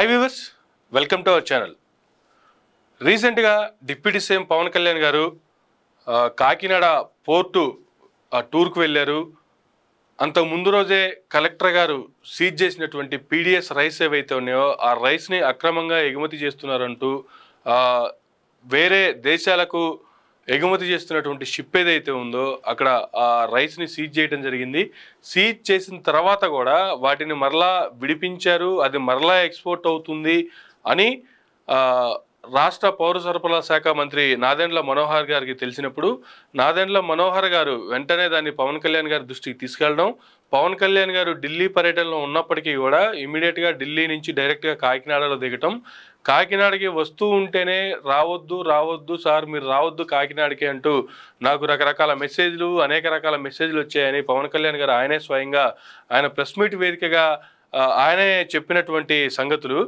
Hi viewers, welcome to our channel. రీసెంట్గా deputy CM Pawan Kalyan గారు Kakinada port టూర్కు వెళ్ళారు. అంతకు ముందు రోజే కలెక్టర్ గారు సీజ్ చేసినటువంటి పీడిఎస్ రైస్ ఏవైతే ఉన్నాయో ఆ రైస్ని అక్రమంగా ఎగుమతి చేస్తున్నారంటూ వేరే దేశాలకు ఎగుమతి చేస్తున్నటువంటి షిప్ ఏదైతే ఉందో అక్కడ ఆ రైస్ని సీజ్ చేయడం జరిగింది. సీజ్ చేసిన తర్వాత కూడా వాటిని మరలా విడిపించారు, అది మరలా ఎక్స్పోర్ట్ అవుతుంది అని రాష్ట్ర పౌర సరఫరాల శాఖ మంత్రి నాదెండ్ల మనోహర్ గారికి తెలిసినప్పుడు నాదెండ్ల మనోహర్ గారు వెంటనే దాన్ని పవన్ కళ్యాణ్ గారి దృష్టికి తీసుకెళ్ళడం, పవన్ కళ్యాణ్ గారు ఢిల్లీ పర్యటనలో ఉన్నప్పటికీ కూడా ఇమీడియట్గా ఢిల్లీ నుంచి డైరెక్ట్గా కాకినాడలో దిగటం, కాకినాడకి వస్తూ ఉంటేనే రావద్దు సార్, మీరు రావద్దు కాకినాడకి అంటూ నాకు రకరకాల మెసేజ్లు అనేక రకాల మెసేజ్లు వచ్చాయని పవన్ కళ్యాణ్ గారు ఆయనే స్వయంగా ఆయన ప్రెస్ మీట్ వేదికగా ఆయనే చెప్పినటువంటి సంగతులు.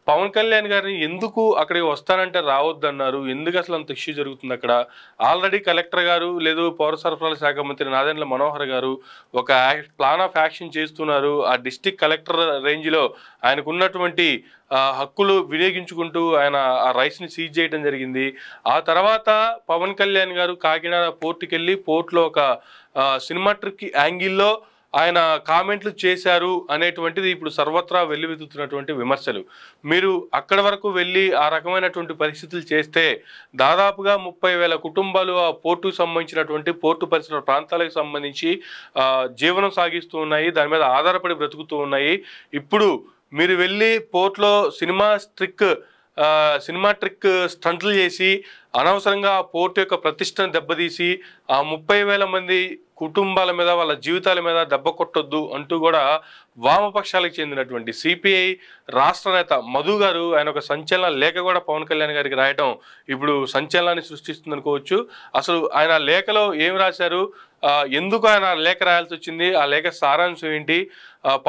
పవన్ కళ్యాణ్ గారిని ఎందుకు అక్కడికి వస్తానంటే రావద్దన్నారు, ఎందుకు అసలు అంత ఇష్యూ జరుగుతుంది అక్కడ? ఆల్రెడీ కలెక్టర్ గారు లేదు పౌర సరఫరాల శాఖ మంత్రి నాదెండ్ల మనోహర్ గారు ఒక ప్లాన్ ఆఫ్ యాక్షన్ చేస్తున్నారు. ఆ డిస్టిక్ కలెక్టర్ రేంజ్లో ఆయనకున్నటువంటి హక్కులు వినియోగించుకుంటూ ఆయన ఆ రైస్ని సీజ్ చేయడం జరిగింది. ఆ తర్వాత పవన్ కళ్యాణ్ గారు కాకినాడ పోర్టుకి వెళ్ళి పోర్టులో ఒక సినిమాట్రిక్ యాంగిల్లో ఆయన కామెంట్లు చేశారు అనేటువంటిది ఇప్పుడు సర్వత్రా వెల్లువెత్తుతున్నటువంటి విమర్శలు. మీరు అక్కడి వరకు వెళ్ళి ఆ రకమైనటువంటి పరిస్థితులు చేస్తే దాదాపుగా 30,000 కుటుంబాలు ఆ పోర్టుకు సంబంధించినటువంటి పోర్టు పరిసర ప్రాంతాలకు సంబంధించి జీవనం సాగిస్తూ ఉన్నాయి, దాని మీద ఆధారపడి బ్రతుకుతూ ఉన్నాయి. ఇప్పుడు మీరు వెళ్ళి పోర్టులో సినిమాట్రిక్ స్టంట్లు చేసి అనవసరంగా ఆ పోర్టు యొక్క ప్రతిష్టను దెబ్బతీసి ఆ 30,000 మంది కుటుంబాల మీద వాళ్ళ జీవితాల మీద దెబ్బ కొట్టొద్దు అంటూ కూడా వామపక్షాలకు చెందినటువంటి సిపిఐ రాష్ట్ర నేత మధు గారు ఆయన ఒక సంచలన లేఖ కూడా పవన్ కళ్యాణ్ గారికి రాయటం ఇప్పుడు సంచలనాన్ని సృష్టిస్తుంది అనుకోవచ్చు. అసలు ఆయన లేఖలో ఏం రాశారు, ఎందుకు ఆయన లేఖ రాయాల్సి వచ్చింది, ఆ లేఖ సారాంశం ఏంటి,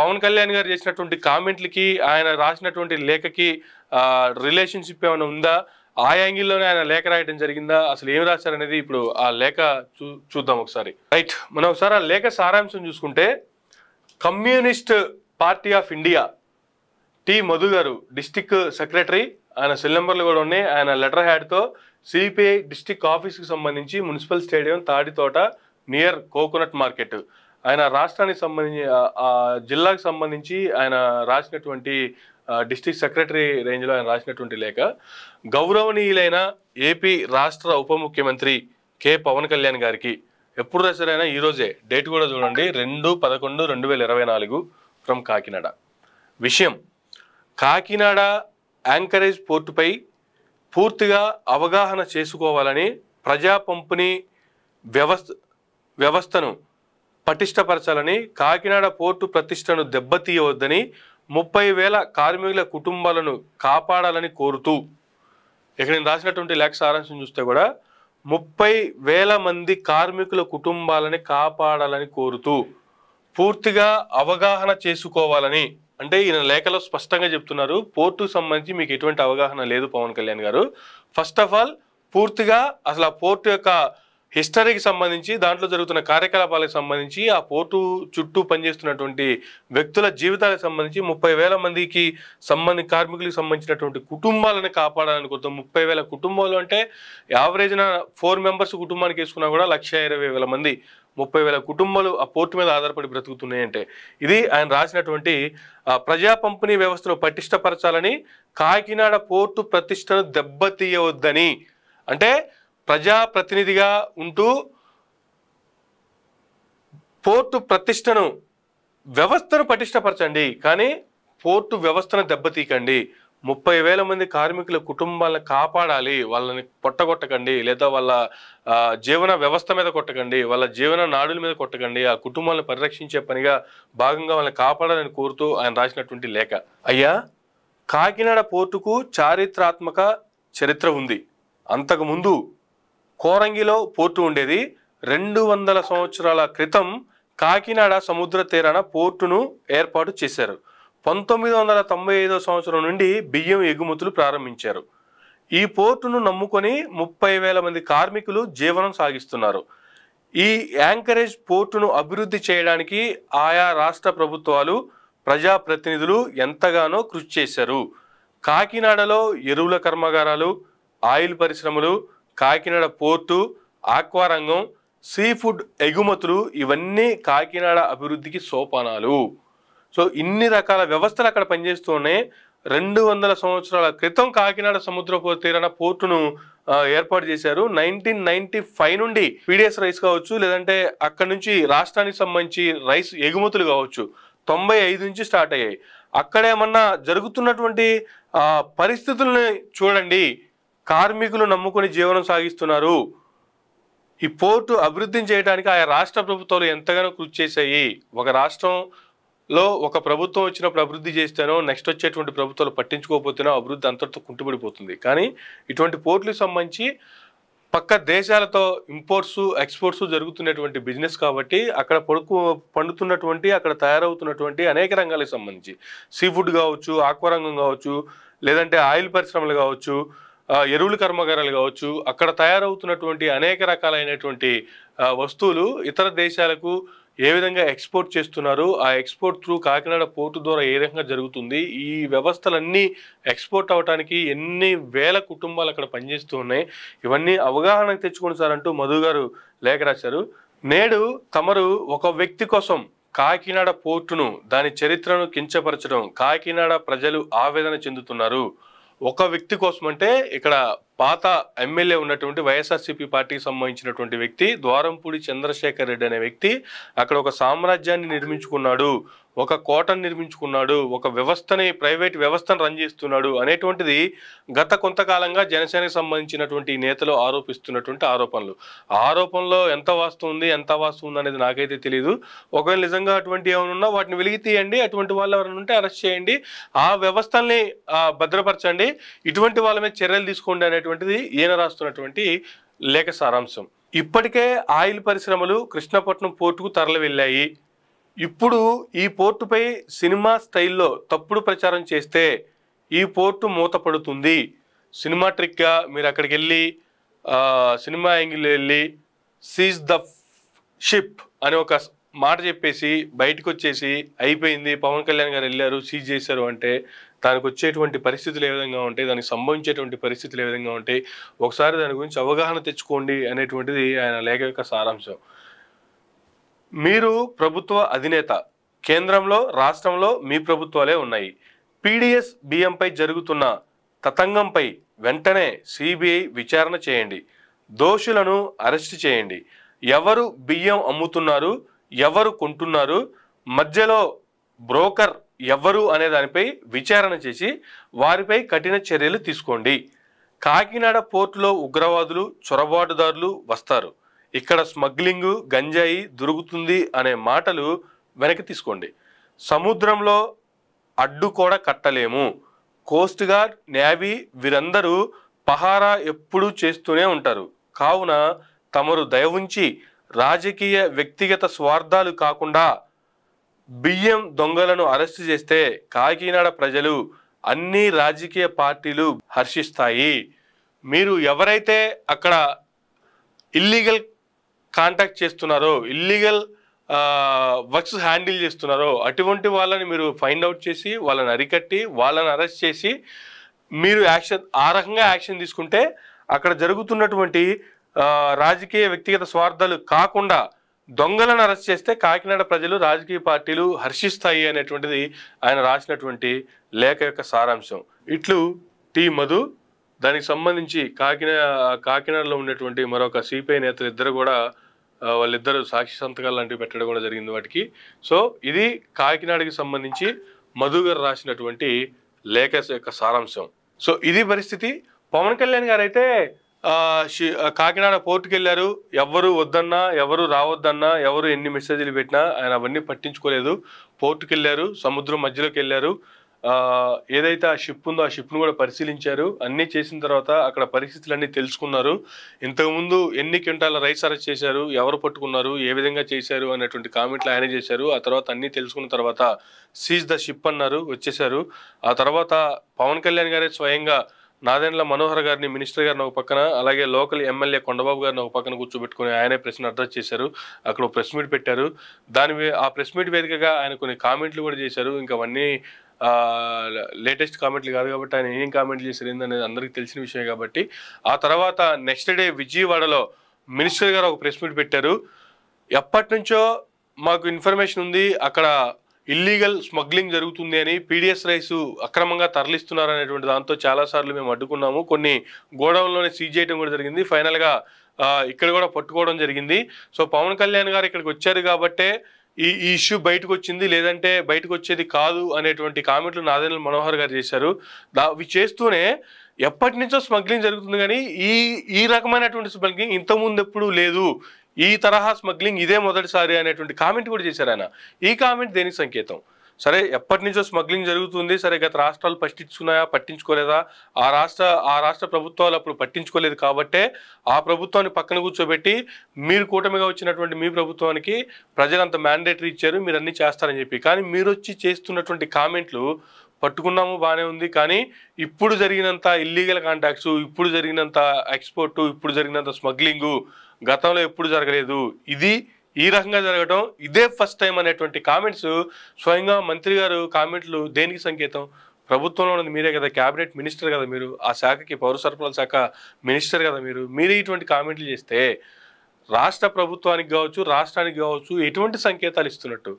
పవన్ కళ్యాణ్ గారు చేసినటువంటి కామెంట్లకి ఆయన రాసినటువంటి లేఖకి రిలేషన్షిప్ ఏమైనా ఉందా, ఆ యాంగిల్లోనే ఆయన లేఖ రాయడం జరిగిందా, అసలు ఏం రాశారనేది ఇప్పుడు ఆ లేఖ చూద్దాం ఒకసారి. రైట్, మనం ఒకసారి ఆ లేఖ సారాంశం చూసుకుంటే, communist party of India T Madhu గారు డిస్టిక్ సెక్రటరీ, ఆయన సెల్ నెంబర్లు కూడా ఉన్నాయి. ఆయన లెటర్ హ్యాడ్తో సిపిఐ డిస్టిక్ ఆఫీస్కి సంబంధించి municipal stadium Tadithota near coconut market, ఆయన రాష్ట్రానికి సంబంధించి ఆ జిల్లాకు సంబంధించి ఆయన రాసినటువంటి డిస్ట్రిక్ట్ సెక్రటరీ రేంజ్లో ఆయన రాసినటువంటి లేఖ. గౌరవనీయులైన ఏపీ రాష్ట్ర ఉప ముఖ్యమంత్రి కె పవన్ కళ్యాణ్ గారికి, ఎప్పుడు రాశారైనా ఈరోజే, డేట్ కూడా చూడండి, 2/11/2024 ఫ్రమ్ కాకినాడ. విషయం: కాకినాడ యాంకరేజ్ పోర్టుపై పూర్తిగా అవగాహన చేసుకోవాలని, ప్రజా పంపిణీ వ్యవస్థను పటిష్టపరచాలని, కాకినాడ పోర్టు ప్రతిష్టను దెబ్బతీయవద్దని, 30,000 కార్మికుల కుటుంబాలను కాపాడాలని కోరుతూ, ఇక్కడ నేను రాసినటువంటి లేఖ సారాంశం చూస్తే కూడా 30,000 మంది కార్మికుల కుటుంబాలని కాపాడాలని కోరుతూ పూర్తిగా అవగాహన చేసుకోవాలని, అంటే ఈయన లేఖలో స్పష్టంగా చెప్తున్నారు పోర్టుకు సంబంధించి మీకు ఎటువంటి అవగాహన లేదు పవన్ కళ్యాణ్ గారు. ఫస్ట్ ఆఫ్ ఆల్ పూర్తిగా అసలు ఆ పోర్టు యొక్క హిస్టరీకి సంబంధించి, దాంట్లో జరుగుతున్న కార్యకలాపాలకు సంబంధించి, ఆ పోర్టు చుట్టూ పనిచేస్తున్నటువంటి వ్యక్తుల జీవితాలకు సంబంధించి 30,000 మందికి కార్మికులకు సంబంధించినటువంటి కుటుంబాలను కాపాడాలని కోరుతాం. 30,000 కుటుంబాలు అంటే యావరేజ్న 4 మెంబర్స్ కుటుంబానికి వేసుకున్నా కూడా 1,20,000 మంది, 30,000 కుటుంబాలు ఆ పోర్టు మీద ఆధారపడి బ్రతుకుతున్నాయంటే, ఇది ఆయన రాసినటువంటి ప్రజా పంపిణీ వ్యవస్థను పటిష్టపరచాలని, కాకినాడ పోర్టు ప్రతిష్టను దెబ్బతీయవద్దని, అంటే ప్రజాప్రతినిధిగా ఉంటూ పోర్టు ప్రతిష్టను వ్యవస్థను పటిష్టపరచండి, కానీ పోర్టు వ్యవస్థను దెబ్బతీయకండి. 30,000 మంది కార్మికుల కుటుంబాలను కాపాడాలి, వాళ్ళని పొట్టగొట్టకండి, లేదా వాళ్ళ జీవన వ్యవస్థ మీద కొట్టకండి, వాళ్ళ జీవన నాడుల మీద కొట్టకండి, ఆ కుటుంబాలను పరిరక్షించే పనిగా భాగంగా వాళ్ళని కాపాడాలని కోరుతూ ఆయన రాసినటువంటి లేఖ. అయ్యా, కాకినాడ పోర్టుకు చారిత్రాత్మక చరిత్ర ఉంది. అంతకుముందు కోరంగిలో పోర్టు ఉండేది. 200 సంవత్సరాల క్రితం కాకినాడ సముద్ర తీరాన పోర్టును ఏర్పాటు చేశారు. 1995 సంవత్సరం నుండి బియ్యం ఎగుమతులు ప్రారంభించారు. ఈ పోర్టును నమ్ముకొని 30,000 మంది కార్మికులు జీవనం సాగిస్తున్నారు. ఈ యాంకరేజ్ పోర్టును అభివృద్ధి చేయడానికి ఆయా రాష్ట్ర ప్రభుత్వాలు, ప్రజాప్రతినిధులు ఎంతగానో కృషి చేశారు. కాకినాడలో ఎరువుల కర్మాగారాలు, ఆయిల్ పరిశ్రమలు, కాకినాడ పోర్టు, ఆక్వా రంగం, సీ ఫుడ్ ఎగుమతులు ఇవన్నీ కాకినాడ అభివృద్ధికి సోపానాలు. సో ఇన్ని రకాల వ్యవస్థలు అక్కడ పనిచేస్తూ ఉన్నాయి. 200 సంవత్సరాల క్రితం కాకినాడ సముద్రపు తీరాన పోర్టును ఏర్పాటు చేశారు. 1995 నుండి పీడిఎస్ రైస్ కావచ్చు, లేదంటే అక్కడ నుంచి రాష్ట్రానికి సంబంధించి రైస్ ఎగుమతులు కావచ్చు, 95 నుంచి స్టార్ట్ అయ్యాయి. అక్కడేమన్నా జరుగుతున్నటువంటి పరిస్థితుల్ని చూడండి. కార్మికులు నమ్ముకొని జీవనం సాగిస్తున్నారు. ఈ పోర్టు అభివృద్ధిని చేయడానికి ఆయా రాష్ట్ర ప్రభుత్వాలు ఎంతగానో కృషి చేశాయి. ఒక రాష్ట్రంలో ఒక ప్రభుత్వం వచ్చినప్పుడు అభివృద్ధి చేస్తేనో నెక్స్ట్ వచ్చేటువంటి ప్రభుత్వాలు పట్టించుకోకపోతేనో అభివృద్ధి అంతటితో కుంటుపడిపోతుంది. కానీ ఇటువంటి పోర్టులకు సంబంధించి పక్క దేశాలతో ఇంపోర్ట్స్ ఎక్స్పోర్ట్స్ జరుగుతున్నటువంటి బిజినెస్ కాబట్టి అక్కడ పండుతున్నటువంటి అక్కడ తయారవుతున్నటువంటి అనేక రంగాలకు సంబంధించి సీ ఫుడ్ కావచ్చు, ఆక్వా రంగం కావచ్చు, లేదంటే ఆయిల్ పరిశ్రమలు కావచ్చు, ఎరువుల కర్మాగారాలు కావచ్చు, అక్కడ తయారవుతున్నటువంటి అనేక రకాలైనటువంటి వస్తువులు ఇతర దేశాలకు ఏ విధంగా ఎక్స్పోర్ట్ చేస్తున్నారు, ఆ ఎక్స్పోర్ట్ త్రూ కాకినాడ పోర్టు ద్వారా ఏ రకంగా జరుగుతుంది, ఈ వ్యవస్థలన్నీ ఎక్స్పోర్ట్ అవడానికి ఎన్ని వేల కుటుంబాలు అక్కడ పనిచేస్తూ ఉన్నాయి, ఇవన్నీ అవగాహనకు తెచ్చుకోండి సార్ అంటూ మధు గారు లేఖ రాశారు. నేడు తమరు ఒక వ్యక్తి కోసం కాకినాడ పోర్టును, దాని చరిత్రను కించపరచడం కాకినాడ ప్రజలు ఆవేదన చెందుతున్నారు. ఒక వ్యక్తి కోసం అంటే ఇక్కడ పాత ఎమ్మెల్యే ఉన్నటువంటి వైఎస్ఆర్సీపీ పార్టీకి సంబంధించినటువంటి వ్యక్తి ద్వారంపూడి చంద్రశేఖర్ రెడ్డి అనే వ్యక్తి అక్కడ ఒక సామ్రాజ్యాన్ని నిర్మించుకున్నాడు, ఒక కోటను నిర్మించుకున్నాడు, ఒక వ్యవస్థని, ప్రైవేట్ వ్యవస్థను రన్ చేస్తున్నాడు అనేటువంటిది గత కొంతకాలంగా జనసేనకు సంబంధించినటువంటి నేతలు ఆరోపిస్తున్నటువంటి ఆరోపణలు. ఆరోపణలో ఎంత వాస్తవం ఉంది, ఎంత వాస్తవం ఉంది అనేది నాకైతే తెలియదు. ఒకవేళ నిజంగా అటువంటి ఏమైనా ఉన్నా వాటిని వెలికి తీయండి, అటువంటి వాళ్ళు ఎవరైనా ఉంటే అరెస్ట్ చేయండి, ఆ వ్యవస్థల్ని భద్రపరచండి, ఇటువంటి వాళ్ళ మీద చర్యలు తీసుకోండి అనేటువంటిది ఈయన రాస్తున్నటువంటి లేఖ సారాంశం. ఇప్పటికే ఆయిల్ పరిశ్రమలు కృష్ణపట్నం పోర్టుకు తరలి వెళ్ళాయి. ఇప్పుడు ఈ పోర్టుపై సినిమా స్టైల్లో తప్పుడు ప్రచారం చేస్తే ఈ పోర్టు మూతపడుతుంది. సినిమా ట్రిక్గా మీరు అక్కడికి వెళ్ళి సినిమా యాంగిల్ వెళ్ళి సీజ్ ద షిప్ అని ఒక మాట చెప్పేసి బయటకు వచ్చేసి అయిపోయింది, పవన్ కళ్యాణ్ గారు వెళ్ళారు సీజ్ చేశారు అంటే దానికి వచ్చేటువంటి పరిస్థితులు ఏ విధంగా ఉంటాయి, దానికి సంభవించేటువంటి పరిస్థితులు ఏ విధంగా ఉంటాయి, ఒకసారి దాని గురించి అవగాహన తెచ్చుకోండి అనేటువంటిది ఆయన లేఖ యొక్క సారాంశం. మీరు ప్రభుత్వ అధినేత, కేంద్రంలో రాష్ట్రంలో మీ ప్రభుత్వాలే ఉన్నాయి. పీడిఎస్ బియ్యంపై జరుగుతున్న తతంగంపై వెంటనే సిబిఐ విచారణ చేయండి, దోషులను అరెస్ట్ చేయండి. ఎవరు బియ్యం అమ్ముతున్నారు, ఎవరు కొంటున్నారు, మధ్యలో బ్రోకర్ ఎవరు అనే దానిపై విచారణ చేసి వారిపై కఠిన చర్యలు తీసుకోండి. కాకినాడ పోర్టులో ఉగ్రవాదులు, చొరబాటుదారులు వస్తారు, ఇక్కడ స్మగ్లింగు, గంజాయి దొరుకుతుంది అనే మాటలు వెనక్కి తీసుకోండి. సముద్రంలో అడ్డు కూడా కట్టలేము. కోస్ట్ గార్డ్, నేవీ వీరందరూ పహారా ఎప్పుడూ చేస్తూనే ఉంటారు. కావున తమరు దయ ఉంచి రాజకీయ వ్యక్తిగత స్వార్థాలు కాకుండా బియ్యం దొంగలను అరెస్టు చేస్తే కాకినాడ ప్రజలు, అన్ని రాజకీయ పార్టీలు హర్షిస్తాయి. మీరు ఎవరైతే అక్కడ ఇల్లీగల్ కాంటాక్ట్ చేస్తున్నారో, ఇల్లీగల్ వర్క్స్ హ్యాండిల్ చేస్తున్నారో అటువంటి వాళ్ళని మీరు ఫైండ్ అవుట్ చేసి వాళ్ళని అరికట్టి వాళ్ళని అరెస్ట్ చేసి మీరు ఆ రకంగా యాక్షన్ తీసుకుంటే అక్కడ జరుగుతున్నటువంటి రాజకీయ వ్యక్తిగత స్వార్థాలు కాకుండా దొంగలను అరెస్ట్ చేస్తే కాకినాడ ప్రజలు, రాజకీయ పార్టీలు హర్షిస్తాయి అనేటువంటిది ఆయన రాసినటువంటి లేఖ యొక్క సారాంశం. ఇట్లు టి మధు. దానికి సంబంధించి కాకినాడలో ఉన్నటువంటి మరొక సిపిఐ నేతలు ఇద్దరు కూడా వాళ్ళిద్దరు సాక్షి సంతకాలు లాంటివి పెట్టడం కూడా జరిగింది వాటికి. సో ఇది కాకినాడకి సంబంధించి మధు గారు రాసినటువంటి లేఖ యొక్క సారాంశం. సో ఇది పరిస్థితి. పవన్ కళ్యాణ్ గారు అయితే కాకినాడ పోర్టుకి వెళ్ళారు, ఎవరు వద్దన్నా, ఎవరు రావద్దన్నా, ఎవరు ఎన్ని మెసేజ్లు పెట్టినా ఆయన అవన్నీ పట్టించుకోలేదు. పోర్టుకి వెళ్ళారు, సముద్రం మధ్యలోకి వెళ్ళారు, ఏదైతే ఆ షిప్ ఉందో ఆ షిప్ను కూడా పరిశీలించారు. అన్నీ చేసిన తర్వాత అక్కడ పరిస్థితులన్నీ తెలుసుకున్నారు. ఇంతకుముందు ఎన్ని క్వింటాల రైస్ అరెస్ట్ చేశారు, ఎవరు పట్టుకున్నారు, ఏ విధంగా చేశారు అనేటువంటి కామెంట్లు ఆయన చేశారు. ఆ తర్వాత అన్నీ తెలుసుకున్న తర్వాత సీజ్ ద షిప్ అన్నారు, వచ్చేశారు. ఆ తర్వాత పవన్ కళ్యాణ్ గారే స్వయంగా నాదెండ్ల మనోహర్ గారిని, మినిస్టర్ గారిని ఒక పక్కన, అలాగే లోకల్ ఎమ్మెల్యే కొండబాబు గారిని ఒక పక్కన కూర్చోబెట్టుకుని ఆయనే ప్రశ్న అడ్రస్ చేశారు. అక్కడ ప్రెస్ మీట్ పెట్టారు. ఆ ప్రెస్ మీట్ వేదికగా ఆయన కొన్ని కామెంట్లు కూడా చేశారు. ఇంకా అవన్నీ లేటెస్ట్ కామెంట్లు కాదు కాబట్టి ఆయన ఏం కామెంట్లు చేశారు ఏందనేది అందరికీ తెలిసిన విషయమే కాబట్టి ఆ తర్వాత నెక్స్ట్ డే విజయవాడలో మినిస్టర్ గారు ఒక ప్రెస్ మీట్ పెట్టారు. ఎప్పటి నుంచో మాకు ఇన్ఫర్మేషన్ ఉంది అక్కడ ఇల్లీగల్ స్మగ్లింగ్ జరుగుతుంది అని, పీడిఎస్ రైస్ అక్రమంగా తరలిస్తున్నారు అనేటువంటి దాంతో చాలాసార్లు మేము అడ్డుకున్నాము. కొన్ని గోడౌన్లోనే సీజ్ చేయడం కూడా జరిగింది. ఫైనల్గా ఇక్కడ కూడా పట్టుకోవడం జరిగింది. సో పవన్ కళ్యాణ్ గారు ఇక్కడికి వచ్చారు కాబట్టే ఈ ఇష్యూ బయటకు వచ్చింది, లేదంటే బయటకు వచ్చేది కాదు అనేటువంటి కామెంట్లు నాదెండ్ల మనోహర్ గారు చేశారు. అవి చేస్తూనే ఎప్పటి నుంచో స్మగ్లింగ్ జరుగుతుంది కానీ ఈ రకమైనటువంటి స్మగ్లింగ్ ఇంతకుముందు ఎప్పుడూ లేదు, ఈ తరహా స్మగ్లింగ్ ఇదే మొదటిసారి అనేటువంటి కామెంట్ కూడా చేశారు ఆయన. ఈ కామెంట్ దేనికి సంకేతం? సరే ఎప్పటి నుంచో స్మగ్లింగ్ జరుగుతుంది, సరే గత రాష్ట్రాలు పట్టించుకోలేదా? ఆ రాష్ట్ర ప్రభుత్వాలు అప్పుడు పట్టించుకోలేదు కాబట్టే ఆ ప్రభుత్వాన్ని పక్కన కూర్చోబెట్టి మీరు కూటమిగా వచ్చినటువంటి మీ ప్రభుత్వానికి ప్రజలంత మ్యాండేటరీ ఇచ్చారు, మీరు అన్నీ చేస్తారని చెప్పి. కానీ మీరు వచ్చి చేస్తున్నటువంటి కామెంట్లు పట్టుకున్నాము బాగానే ఉంది, కానీ ఇప్పుడు జరిగినంత ఇల్లీగల్ కాంటాక్ట్స్, ఇప్పుడు జరిగినంత ఎక్స్పోర్టు, ఇప్పుడు జరిగినంత స్మగ్లింగు గతంలో ఎప్పుడు జరగలేదు, ఇది ఈ రకంగా జరగడం ఇదే ఫస్ట్ టైం అనేటువంటి కామెంట్స్ స్వయంగా మంత్రి గారు కామెంట్లు దేనికి సంకేతం? ప్రభుత్వంలో ఉన్నది మీరే కదా, క్యాబినెట్ మినిస్టర్ కదా మీరు, ఆ శాఖకి పౌర సరఫరాల శాఖ మినిస్టర్ కదా మీరే ఇటువంటి కామెంట్లు చేస్తే రాష్ట్ర ప్రభుత్వానికి కావచ్చు, రాష్ట్రానికి కావచ్చు ఎటువంటి సంకేతాలు ఇస్తున్నట్టు?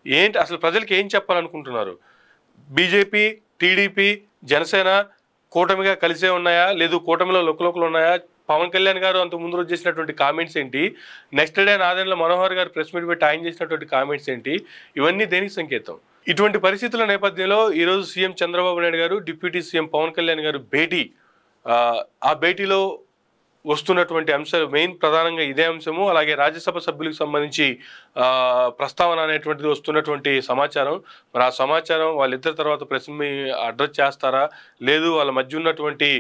ఏంటి అసలు ప్రజలకు ఏం చెప్పాలనుకుంటున్నారు? బీజేపీ, టీడీపీ, జనసేన కూటమిగా కలిసే ఉన్నాయా, లేదు కూటమిలో లుకలుకలు ఉన్నాయా? పవన్ కళ్యాణ్ గారు అంత ముందు రోజు చేసినటువంటి కామెంట్స్ ఏంటి? నెక్స్ట్ డే నాదెండ్ల మనోహర్ గారు ప్రెస్ మీట్ పెట్టి ఆయన చేసినటువంటి కామెంట్స్ ఏంటి? ఇవన్నీ దేనికి సంకేతం? ఇటువంటి పరిస్థితుల నేపథ్యంలో ఈరోజు సీఎం చంద్రబాబు నాయుడు గారు, డిప్యూటీ సీఎం పవన్ కళ్యాణ్ గారు భేటీ, ఆ భేటీలో వస్తున్నటువంటి అంశాలు మెయిన్ ప్రధానంగా ఇదే అంశము. అలాగే రాజ్యసభ సభ్యులకు సంబంధించి ప్రస్తావన అనేటువంటిది వస్తున్నటువంటి సమాచారం. మరి ఆ సమాచారం వాళ్ళిద్దరి తర్వాత ప్రెస్ అడ్రస్ చేస్తారా, లేదు వాళ్ళ మధ్య ఉన్నటువంటి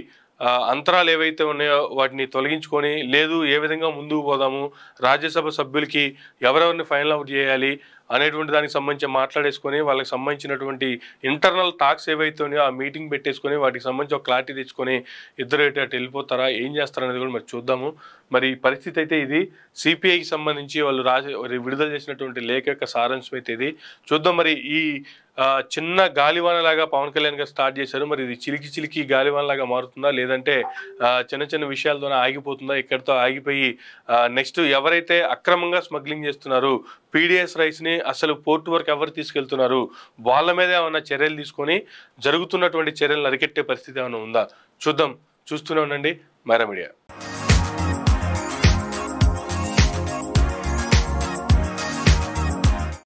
అంతరాలు ఏవైతే ఉన్నాయో వాటిని తొలగించుకొని, లేదు ఏ విధంగా ముందుకు పోదాము, రాజ్యసభ సభ్యులకి ఎవరెవరిని ఫైనల్ అవుట్ చేయాలి అనేటువంటి దానికి సంబంధించి మాట్లాడేసుకొని వాళ్ళకి సంబంధించినటువంటి ఇంటర్నల్ టాక్స్ ఏవైతే ఉన్నాయో ఆ మీటింగ్ పెట్టేసుకొని వాటికి సంబంధించి ఒక క్లారిటీ తెచ్చుకొని ఇద్దరు అటు వెళ్ళిపోతారా, ఏం చేస్తారనేది కూడా మరి చూద్దాము. మరి పరిస్థితి అయితే ఇది. సిపిఐకి సంబంధించి వాళ్ళు విడుదల చేసినటువంటి లేఖ యొక్క సారాంశం అయితే ఇది. చూద్దాం మరి ఈ చిన్న గాలివానలాగా పవన్ కళ్యాణ్ గారు స్టార్ట్ చేశారు, మరి ఇది చిలికి గాలివానలాగా మారుతుందా, లేదంటే చిన్న చిన్న విషయాలతోనే ఆగిపోతుందా? ఇక్కడితో ఆగిపోయి నెక్స్ట్ ఎవరైతే అక్రమంగా స్మగ్లింగ్ చేస్తున్నారు, పీడిఎస్ రైస్ని అసలు పోర్టు వరకు ఎవరు తీసుకెళ్తున్నారు, వాళ్ళ మీద ఏమన్నా చర్యలు తీసుకొని జరుగుతున్నటువంటి చర్యలను అరికెట్టే పరిస్థితి ఏమైనా ఉందా? చూద్దాం. చూస్తూనే ఉండండి మైరా మీడియా.